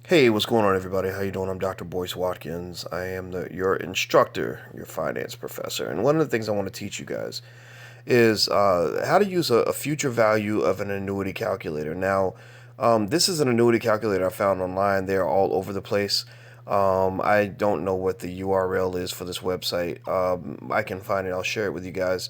Hey, what's going on, everybody? How you doing? I'm Dr. Boyce Watkins. I am your instructor, your finance professor, and one of the things I want to teach you guys is how to use a future value of an annuity calculator. Now, this is an annuity calculator I found online. They're all over the place. I don't know what the URL is for this website. I can find it. I'll share it with you guys.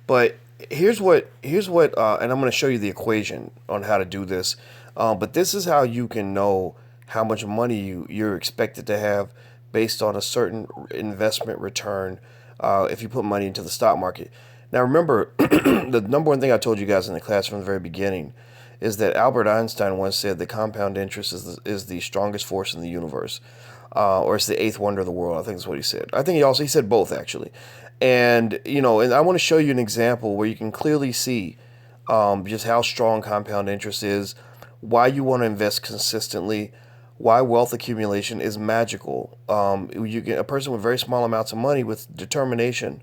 But here's what, and I'm going to show you the equation on how to do this. But this is how you can know how much money you're expected to have based on a certain investment return if you put money into the stock market. Now, remember, the number one thing I told you guys in the class from the very beginning is that Albert Einstein once said that compound interest is the strongest force in the universe, or it's the eighth wonder of the world. I think that's what he said. I think he said both actually, and I want to show you an example where you can clearly see just how strong compound interest is, why you want to invest consistently, why wealth accumulation is magical. You get a person with very small amounts of money with determination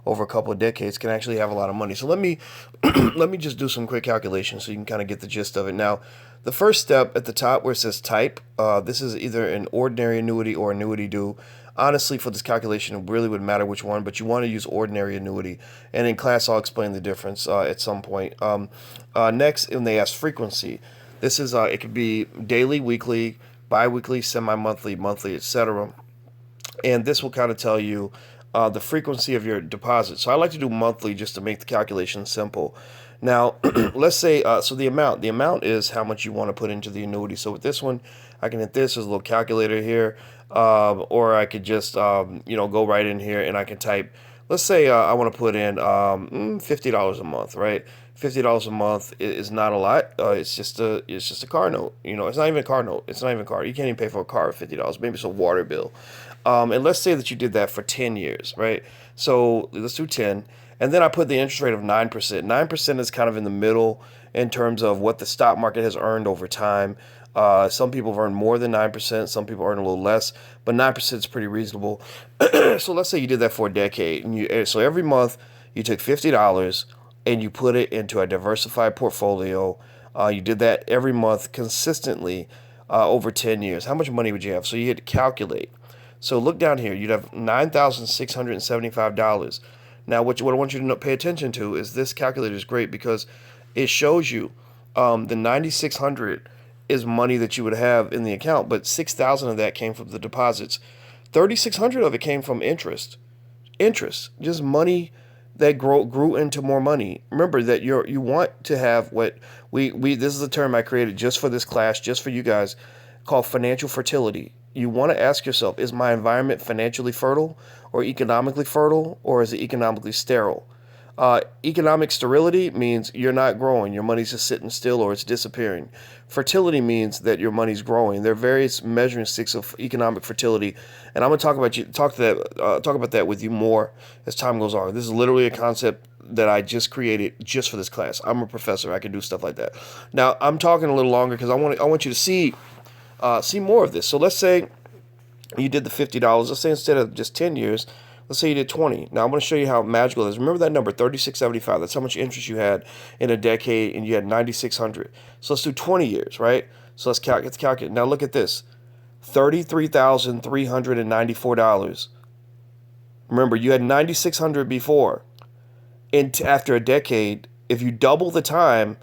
over a couple of decades can actually have a lot of money. So let me let me just do some quick calculations so you can kind of get the gist of it. Now, the first step at the top where it says type, this is either an ordinary annuity or annuity due. Honestly, for this calculation, it really would matter which one, but you want to use ordinary annuity. And in class, I'll explain the difference at some point. Next, when they ask frequency, this is it could be daily, weekly, bi-weekly, semi-monthly, monthly, etc. And this will kind of tell you the frequency of your deposit. So I like to do monthly just to make the calculation simple. Now, let's say, so the amount is how much you want to put into the annuity. So with this one, I can hit this, there's a little calculator here, or I could just, go right in here and I can type, let's say I want to put in $50 a month, right? $50 a month is not a lot. It's just a car note. It's not even a car note. It's not even a car. You can't even pay for a car with $50. Maybe it's a water bill. And let's say that you did that for 10 years, right? So let's do 10. And then I put the interest rate of 9%. 9% is kind of in the middle in terms of what the stock market has earned over time. Some people have earned more than 9%. Some people earn a little less, but 9% is pretty reasonable. So let's say you did that for a decade. So every month you took $50 and you put it into a diversified portfolio. You did that every month consistently over 10 years. How much money would you have? So you hit calculate. So look down here. You'd have $9,675. Now, what I want you to pay attention to is this calculator is great because it shows you the 9,600 is money that you would have in the account, but 6,000 of that came from the deposits. 3,600 of it came from interest, just money that grew into more money. Remember that you want to have what we this is a term I created just for this class, just for you guys, called financial fertility. You want to ask yourself, is my environment financially fertile or economically fertile, or is it economically sterile? Economic sterility means you're not growing, your money's just sitting still or it's disappearing. Fertility means that your money's growing. There are various measuring sticks of economic fertility, and I'm going to talk about that with you more as time goes on. This is literally a concept that I just created just for this class. I'm a professor. I can do stuff like that. Now I'm talking a little longer because I want you to see more of this. So let's say you did the $50. Let's say instead of just 10 years, let's say you did 20. Now I'm going to show you how magical it is. Remember that number, 3675. That's how much interest you had in a decade, and you had 9,600. So let's do 20 years, right? So let's calculate. Now look at this, $33,394. Remember, you had 9,600 before, and after a decade, if you double the time,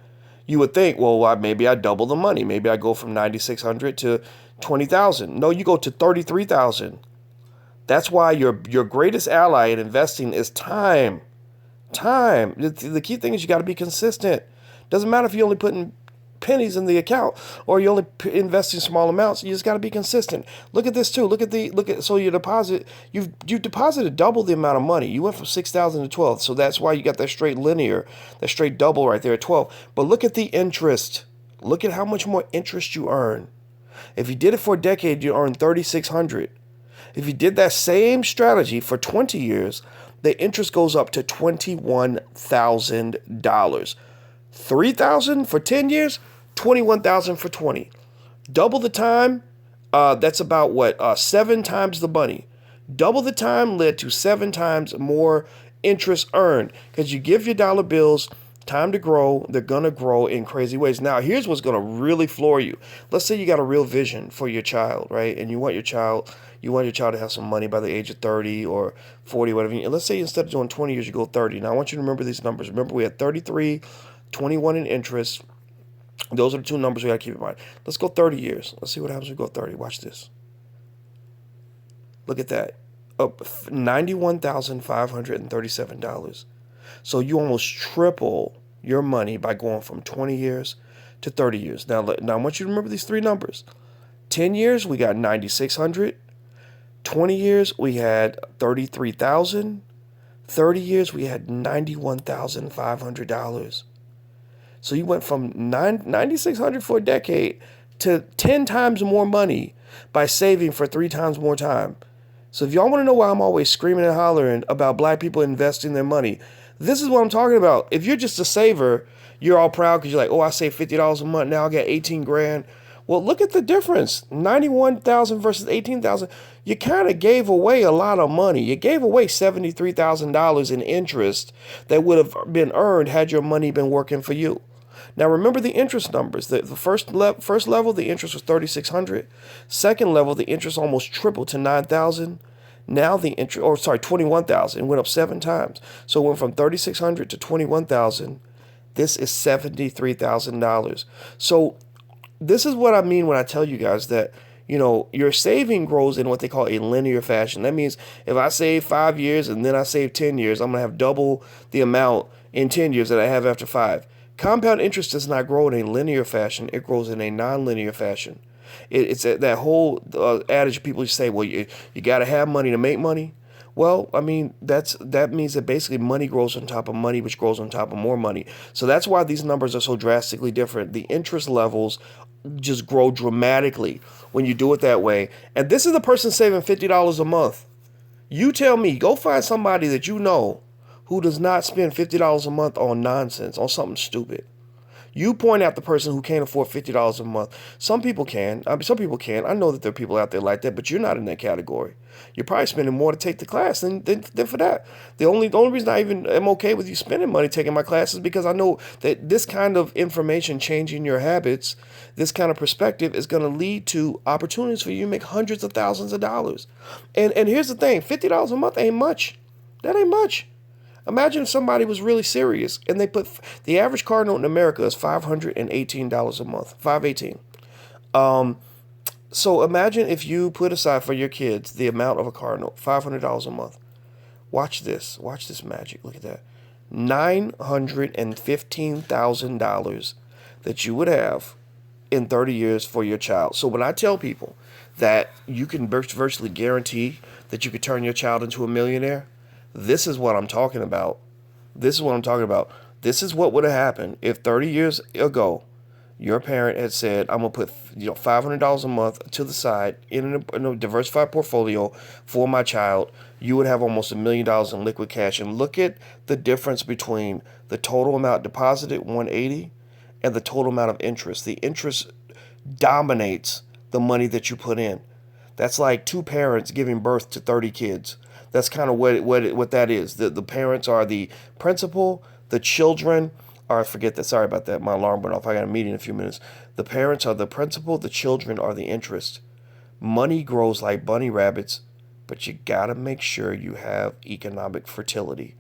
you would think, well, maybe I double the money. Maybe I go from 9,600 to 20,000. No, you go to 33,000. That's why your greatest ally in investing is time. Time. The key thing is you got to be consistent. Doesn't matter if you only put in pennies in the account or you only invest in small amounts. You just got to be consistent. Look at this too. So your deposit, you deposited double the amount of money. You went from 6,000 to 12. So that's why you got that straight linear, that straight double right there at 12. But look at the interest. Look at how much more interest you earn. If you did it for a decade, you earn 3,600. If you did that same strategy for 20 years, the interest goes up to $21,000. 3,000 for 10 years, 21,000 for 20. Double the time, that's about what? 7 times the money. Double the time led to 7 times more interest earned because you give your dollar bills Time to grow. They're going to grow in crazy ways. Now, here's what's going to really floor you. Let's say you got a real vision for your child, right? And you want your child to have some money by the age of 30 or 40, whatever. And let's say instead of doing 20 years, you go 30. Now, I want you to remember these numbers. Remember, we had 33, 21 in interest. Those are the two numbers we got to keep in mind. Let's go 30 years. Let's see what happens when we go 30. Watch this. Look at that. Up $91,537. So you almost triple your money by going from 20 years to 30 years. Now I want you to remember these three numbers. 10 years, we got 9,600. 20 years, we had 33,000. 30 years, we had $91,500. So you went from 9,600 for a decade to 10 times more money by saving for 3 times more time. So if y'all want to know why I'm always screaming and hollering about black people investing their money, this is what I'm talking about. If you're just a saver, you're all proud because you're like, oh, I saved $50 a month. Now I got 18 grand. Well, look at the difference. 91,000 versus 18,000. You kind of gave away a lot of money. You gave away $73,000 in interest that would have been earned had your money been working for you. Now remember the interest numbers. The first level, the interest was 3,600. Second level, the interest almost tripled to 9,000. Now the interest, 21,000. It went up 7 times. So it went from 3,600 to 21,000. This is $73,000. So this is what I mean when I tell you guys that, your saving grows in what they call a linear fashion. That means if I save 5 years and then I save 10 years, I'm going to have double the amount in 10 years that I have after 5. Compound interest does not grow in a linear fashion. It grows in a nonlinear fashion. It's that whole adage people say, well, you got to have money to make money. Well, I mean, that means that basically money grows on top of money, which grows on top of more money. So that's why these numbers are so drastically different. The interest levels just grow dramatically when you do it that way. And this is the person saving $50 a month. You tell me, go find somebody that you know who does not spend $50 a month on nonsense, on something stupid. You point out the person who can't afford $50 a month. Some people can. Some people can. I know that there are people out there like that, but you're not in that category. You're probably spending more to take the class than for that. The only reason I even am okay with you spending money taking my class is because I know that this kind of information changing your habits, this kind of perspective is going to lead to opportunities for you to make hundreds of thousands of dollars. And here's the thing, $50 a month ain't much. That ain't much. Imagine if somebody was really serious and they put the average car note in America is $518 a month, 518. So imagine if you put aside for your kids the amount of a car note, $500 a month. Watch this magic. Look at that, $915,000 that you would have in 30 years for your child. So when I tell people that you can virtually guarantee that you could turn your child into a millionaire, this is what I'm talking about. This is what would have happened if 30 years ago your parent had said, I'm going to put $500 a month to the side in a diversified portfolio for my child. You would have almost $1 million in liquid cash. And look at the difference between the total amount deposited, 180, and the total amount of interest. The interest dominates the money that you put in. That's like 2 parents giving birth to 30 kids. That's kind of what that is. The parents are the principal. The children are, forget that. Sorry about that. My alarm went off. I got a meeting in a few minutes. The parents are the principal. The children are the interest. Money grows like bunny rabbits, but you gotta make sure you have economic fertility.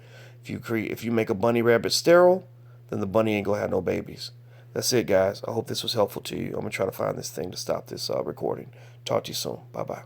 If you make a bunny rabbit sterile, then the bunny ain't gonna have no babies. That's it, guys. I hope this was helpful to you. I'm gonna try to find this thing to stop this recording. Talk to you soon. Bye bye.